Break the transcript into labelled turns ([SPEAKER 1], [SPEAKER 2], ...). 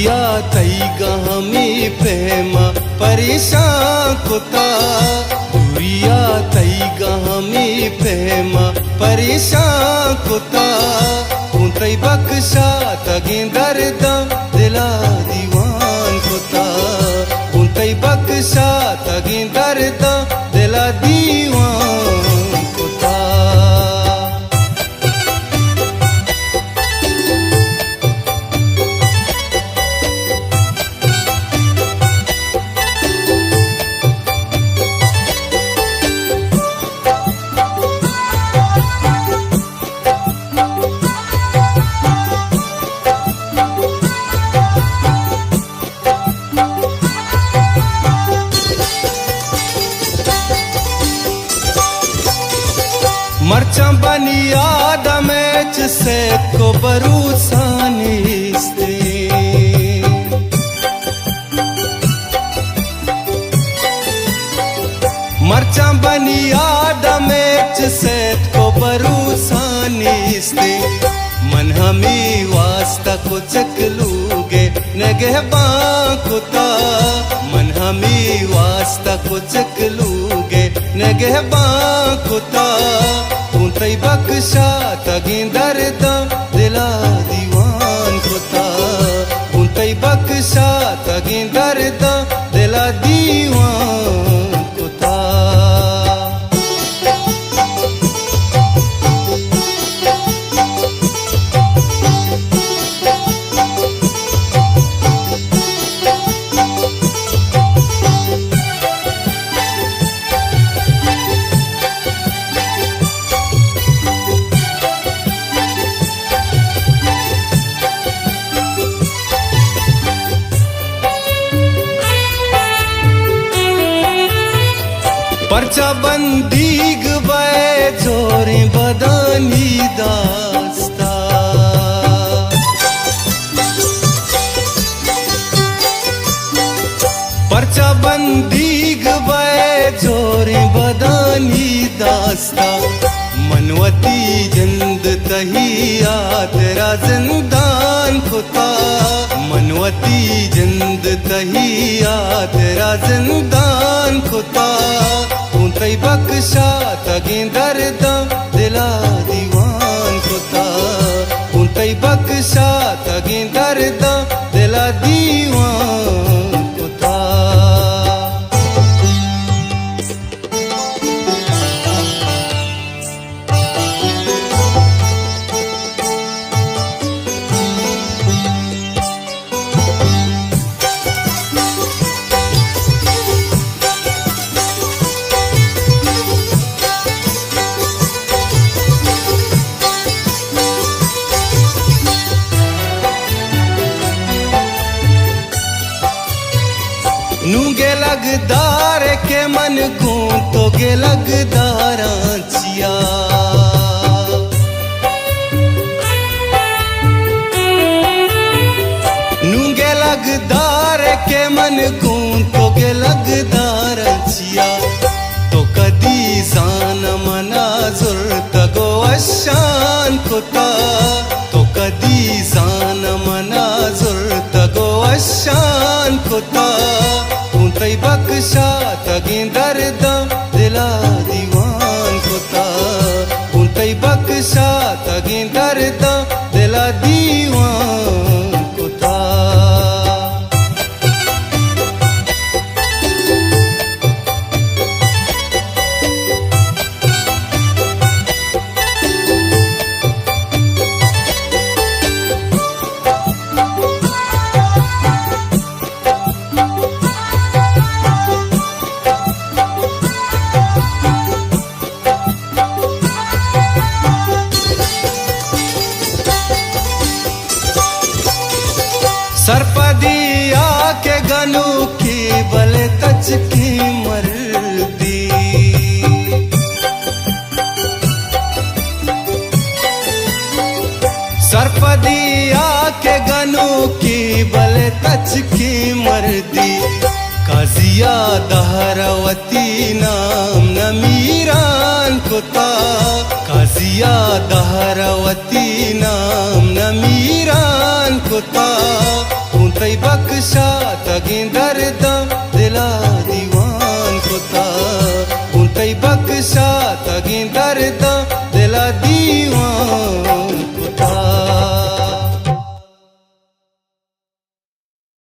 [SPEAKER 1] दुरिया तैगा हमी प्रेमा परेशान कोता दुरिया तैगा हमी प्रेमा परेशान कोता उतई बख्शा तगिं दर्दा दिला दीवान कोता उतई बख्शा तगिं दर्दा दिला दीवान कोता मर्चा बनी याद मैच से को बरूसानिस्ते मर्चा बनी याद मैच से को बरूसानिस्ते मन हमी वास्ता को चकलूगे नगह बाकुता मन हमी वास्ता को चकलूगे नगह बाकुता उतई बख्शा तगिं दर्दा दिला दीवान कोता उतई बख्शा तगिं दर्दा दिला दीवान कोता पर्चा बंदीग बे जोरे बदानी दास्ता पर्चा बंदीग बे जोरे बदानी दास्ता मनवती जंद तहिया तेरा जिंदान खुता मनवती जंद तहिया तेरा जिंदान खुता उतई बख्शा तगिं दर्दा दिला दीवान कोता उतई बख्शा तगिं दर्दा दिला दीवान कोता नूगे लगदार के मन को तो गे लगदारा चिया नूगे लगदार के मन को तो गे लगदारा चिया तो कदी जान मना जुर्त गो अशान खुता तो कदी जान मना जुर्त गो अशान खुता उतई बख्शा तगिं दर्दा दिला दीवान कोता उतई बख्शा तगिं दर्दा दिला दीवान कोता सरपदिया के गनु की बले तच की मर्दी सरपदिया के गनु की बले तच की मर्दी काजिया दहरवती नाम नमीरान कोता काजिया दहरवती नाम नमीरान कोता गुंतई बक्शा तगिं दर्दा दिला दीवान कोता गुंतई बक्शा तगिं दर्दा